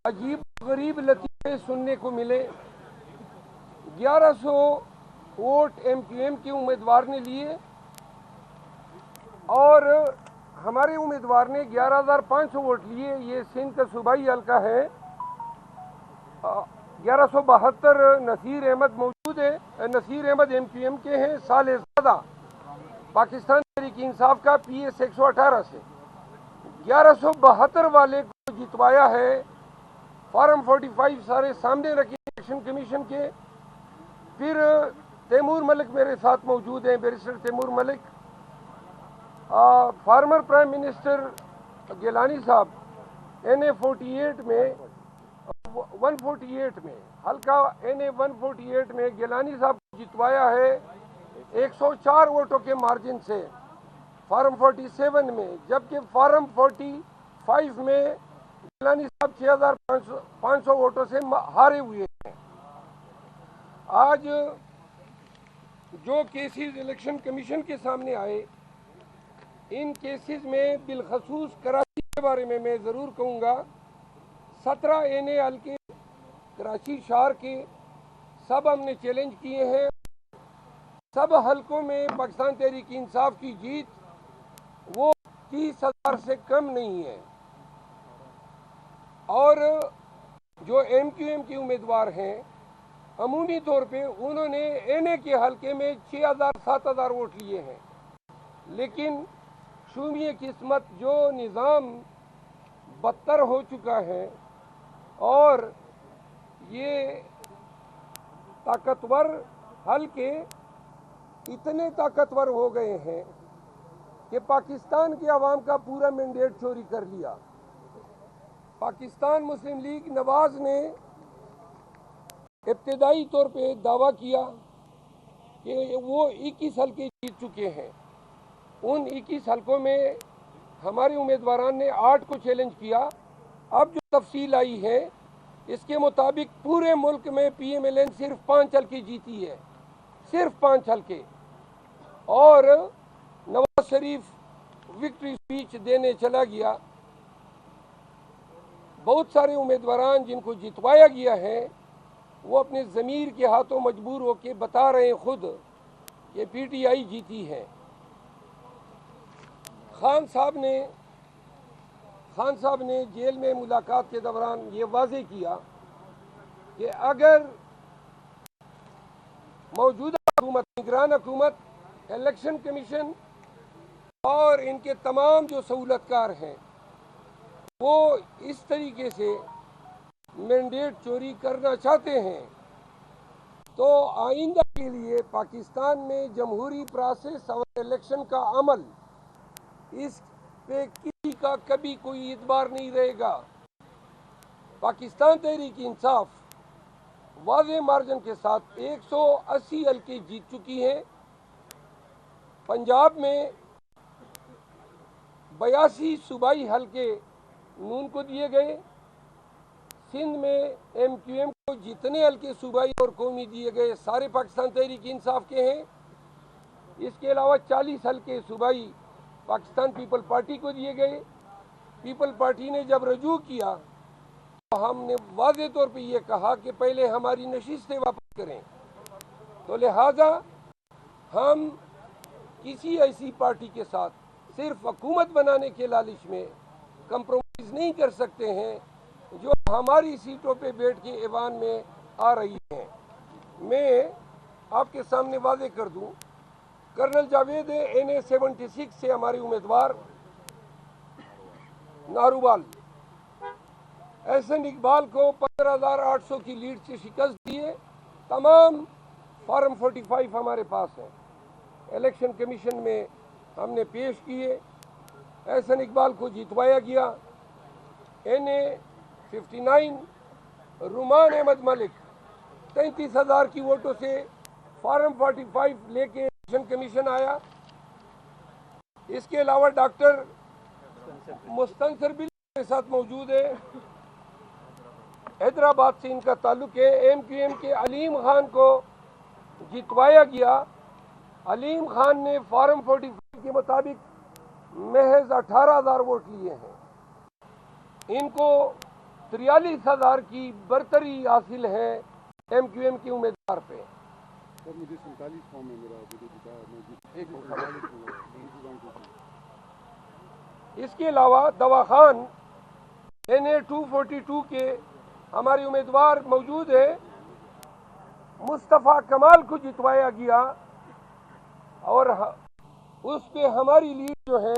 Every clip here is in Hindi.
अजीब गरीब लतीफ़े सुनने को मिले। 1100 वोट एमक्यूएम के उम्मीदवार ने लिए और हमारे उम्मीदवार ने 11,500 वोट लिए। ये सिंध का सूबाई हल्का है। 1172 नसीर अहमद मौजूद है। नसीर अहमद एमक्यूएम के हैं। साले ज़ादा पाकिस्तान तहरीक इंसाफ का PS 118 से 1172 वाले को जितवाया है। फॉर्म 45 सारे सामने रखे इलेक्शन कमीशन के। फिर तैमूर मलिक मेरे साथ मौजूद हैं, barrister Taimur Malik. Former prime minister Gilani sahab NA 48 में 148 में हल्का NA 148 में गिलानी साहब को जितवाया है 104 वोटों के मार्जिन से फार्म 47 में, जबकि फार्म 45 में गिलानी साहब 6,500 वोटों से हारे हुए हैं। आज जो केसेस इलेक्शन कमीशन के सामने आए, इन केसेस में बिलखसूस कराची के बारे में मैं ज़रूर कहूँगा। 17 NA हल्के कराची शहर के सब हमने चैलेंज किए हैं। सब हलकों में पाकिस्तान तहरीक इंसाफ की जीत वो 30,000 से कम नहीं है। और जो MQM के उम्मीदवार हैं, अमूमी तौर पे उन्होंने NA के हलके में 6,000-7,000 वोट लिए हैं। लेकिन शुमिए किस्मत जो निज़ाम बदतर हो चुका है और ये ताकतवर हलके इतने ताकतवर हो गए हैं कि पाकिस्तान के अवाम का पूरा मैंडेट चोरी कर लिया। पाकिस्तान मुस्लिम लीग नवाज ने इब्तदाई तौर पे दावा किया कि वो 21 हल्के जीत चुके हैं। उन 21 हल्कों में हमारे उम्मीदवारान ने 8 को चैलेंज किया। अब जो तफसील आई है, इसके मुताबिक पूरे मुल्क में PMLN सिर्फ 5 हल्के जीती है, सिर्फ 5 हल्के। और नवाज शरीफ विक्ट्री स्पीच देने चला गया। बहुत सारे उम्मीदवारान जिनको जितवाया गया है, वो अपने ज़मीर के हाथों मजबूर होकर बता रहे हैं खुद कि PTI जीती है। खान साहब ने जेल में मुलाकात के दौरान ये वाज़ेह किया कि अगर मौजूदा हुकूमत, निगरान हुकूमत, इलेक्शन कमीशन और इनके तमाम जो सहूलतकार हैं वो इस तरीके से मैंडेट चोरी करना चाहते हैं, तो आइंदा के लिए पाकिस्तान में जमहूरी प्रोसेस और इलेक्शन का अमल, इस पे किसी का कभी कोई इतबार नहीं रहेगा। पाकिस्तान तहरीक इंसाफ वाज़े मार्जिन के साथ 180 हल्के जीत चुकी है। पंजाब में 82 सूबाई हल्के नून को दिए गए। सिंध में MQM को जितने हल्के सूबाई और कौमी दिए गए सारे पाकिस्तान तहरीक इंसाफ के हैं। इसके अलावा 40 हल्के सूबाई पाकिस्तान पीपल पार्टी को दिए गए। पीपल पार्टी ने जब रजू किया तो हमने वाज़े तौर पे ये कहा कि पहले हमारी नशिस्तें वापस करें। तो लिहाजा हम किसी ऐसी पार्टी के साथ सिर्फ हुकूमत बनाने के लालच में कंप्रोमाइज़ नहीं कर सकते हैं जो हमारी सीटों पे बैठ के ऐवान में आ रही हैं। मैं आपके सामने वाज़े कर दूं, कर्नल जावेद NA 76 से हमारे उम्मीदवार नारूवाल एहसन इकबाल को 15,800 की लीड से शिकस्त दिए। तमाम फॉर्म 45 हमारे पास हैं, इलेक्शन कमीशन में हमने पेश किए। एहसन इकबाल को जितवाया गया। NA 59 रुमान अहमद मलिक 33,000 की वोटों से फॉर्म 45 लेके इलेक्शन कमीशन आया। इसके अलावा डॉक्टर मुस्तनसर बिल के साथ मौजूद है, हैदराबाद से इनका ताल्लुक है। MQM के अलीम खान को जितवाया गया। अलीम खान ने फॉर्म 45 के मुताबिक महज 18,000 वोट लिए हैं। इनको 43,000 की बरतरी हासिल है MQM के उम्मीदवार पे। सर मुझे 47 फॉर्म है मेरा, इसके अलावा दवाखान NA 242 के हमारे उम्मीदवार मौजूद है। मुस्तफ़ा कमाल को जितवाया गया और उस पे हमारी लीड जो है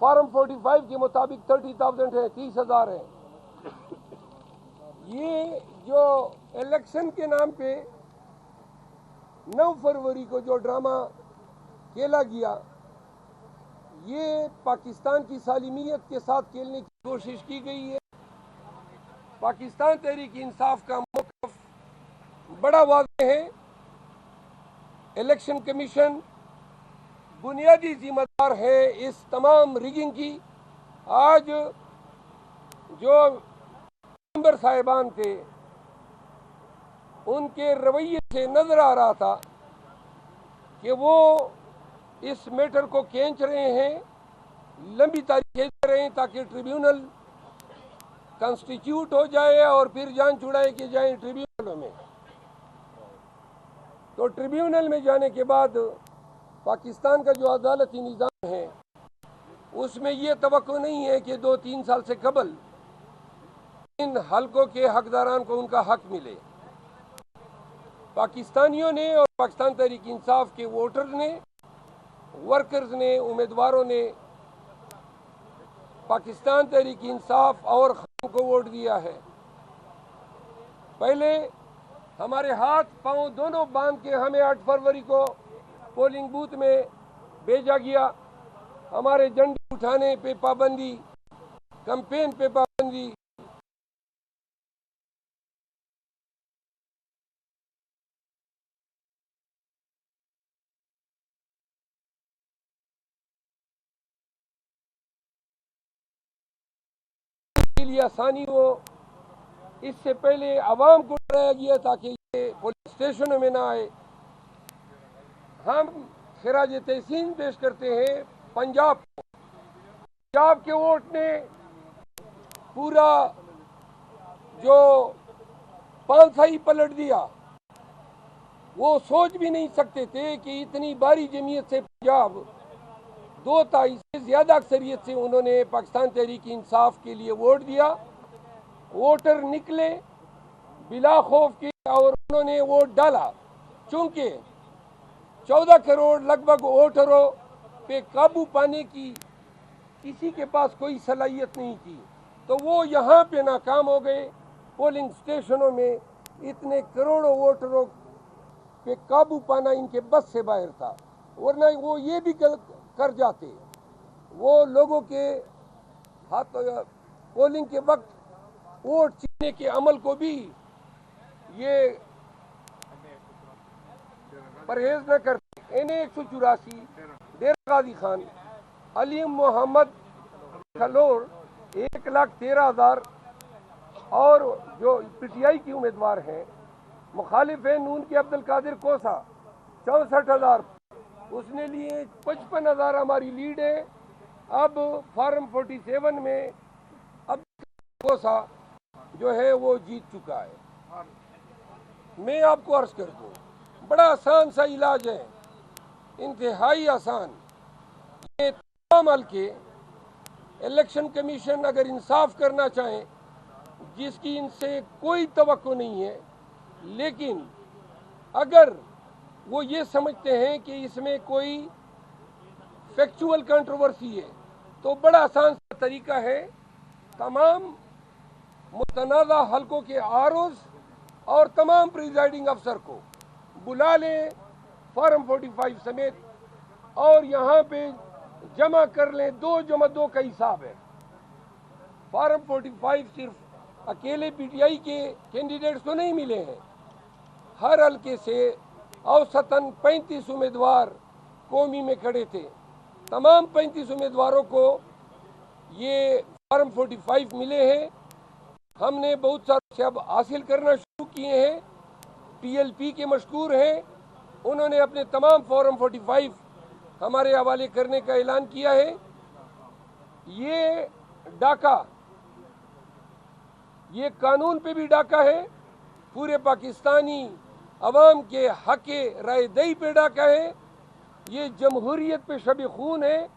फॉर्म 45 के मुताबिक 30,000 है, 30,000 है। ये जो इलेक्शन के नाम पे 9 फरवरी को जो ड्रामा खेला गया, ये पाकिस्तान की सालिमियत के साथ खेलने की कोशिश की गई है। पाकिस्तान तहरीक इंसाफ का मौक़िफ़ बड़ा वाज़ेह है। इलेक्शन कमीशन बुनियादी जिम्मेदार है इस तमाम रिगिंग की। आज जो मेंबर साहिबान थे उनके रवैये से नजर आ रहा था कि वो इस मैटर को खींच रहे हैं, लंबी तारीखें दे रहे हैं ताकि ट्रिब्यूनल कंस्टिट्यूट हो जाए और फिर जान छुड़ाए कि जाए ट्रिब्यूनल में। तो ट्रिब्यूनल में जाने के बाद पाकिस्तान का जो अदालती निज़ाम है उसमें ये तवक्को नहीं है कि 2-3 साल से कबल इन हलकों के हकदारान को उनका हक मिले। पाकिस्तानियों ने और पाकिस्तान तहरीक इंसाफ के वोटर्स ने, वर्कर्स ने, उम्मीदवारों ने पाकिस्तान तहरीक इंसाफ और खान को वोट दिया है। पहले हमारे हाथ पांव दोनों बांध के हमें 8 फरवरी को पोलिंग बूथ में भेजा गया। हमारे झंडे उठाने पे पाबंदी, कैंपेन पे पाबंदी, के लिए आसानी हो। इससे पहले आवाम को डराया गया ताकि ये पुलिस स्टेशनों में ना आए। हम खिराज तहसीन पेश करते हैं पंजाब को। पंजाब के वोट ने पूरा जो पांसा ही पलट दिया। वो सोच भी नहीं सकते थे कि इतनी भारी जमीयत से पंजाब 2/3 से ज्यादा अक्सरियत से उन्होंने पाकिस्तान तहरीक इंसाफ के लिए वोट दिया। वोटर निकले बिला खौफ के और उन्होंने वोट डाला। चूंकि 14 करोड़ लगभग वोटरों पे काबू पाने की किसी के पास कोई सलाहियत नहीं थी, तो वो यहाँ पे नाकाम हो गए। पोलिंग स्टेशनों में इतने करोड़ों वोटरों पे काबू पाना इनके बस से बाहर था, वरना वो ये भी कर जाते। वो लोगों के हाथ पोलिंग के वक्त वोट छीनने के अमल को भी ये परहेज न करते। NA 184 डेरा गाजी खान, अली मोहम्मद खलोर 1,13,000 और जो PTI की उम्मीदवार हैं मुखालिफ है नून के अब्दुल कादिर कोसा 64,000, उसने लिए 55,000 हमारी लीड है। अब फॉर्म 47 में अब कोसा जो है वो जीत चुका है। मैं आपको अर्ज कर दूं, बड़ा आसान सा इलाज है, इंतहाई आसान। ये तमाम हल्के इलेक्शन कमीशन अगर इंसाफ करना चाहें, जिसकी इनसे कोई तवक्को नहीं है, लेकिन अगर वो ये समझते हैं कि इसमें कोई फैक्चुअल कंट्रोवर्सी है, तो बड़ा आसान सा तरीका है। तमाम मुतनाज़ा हलकों के ROs और तमाम प्रिजाइडिंग अफसर को बुला लें फॉर्म 45 समेत और यहाँ पे जमा कर लें। 2 जमा 2 का हिसाब है। फॉर्म 45 सिर्फ अकेले PTI के कैंडिडेट्स को नहीं मिले हैं, हर हल्के से औसतन 35 उम्मीदवार कौमी में खड़े थे। तमाम 35 उम्मीदवारों को ये फॉर्म 45 मिले हैं। हमने बहुत सारे से अब हासिल करना शुरू किए हैं। PLP के मशकूर हैं, उन्होंने अपने तमाम फॉर्म 45 हमारे हवाले करने का ऐलान किया है। ये डाका ये कानून पे भी डाका है, पूरे पाकिस्तानी अवाम के हक राय दही पे डाका है, ये जमहूरियत पे शब खून है।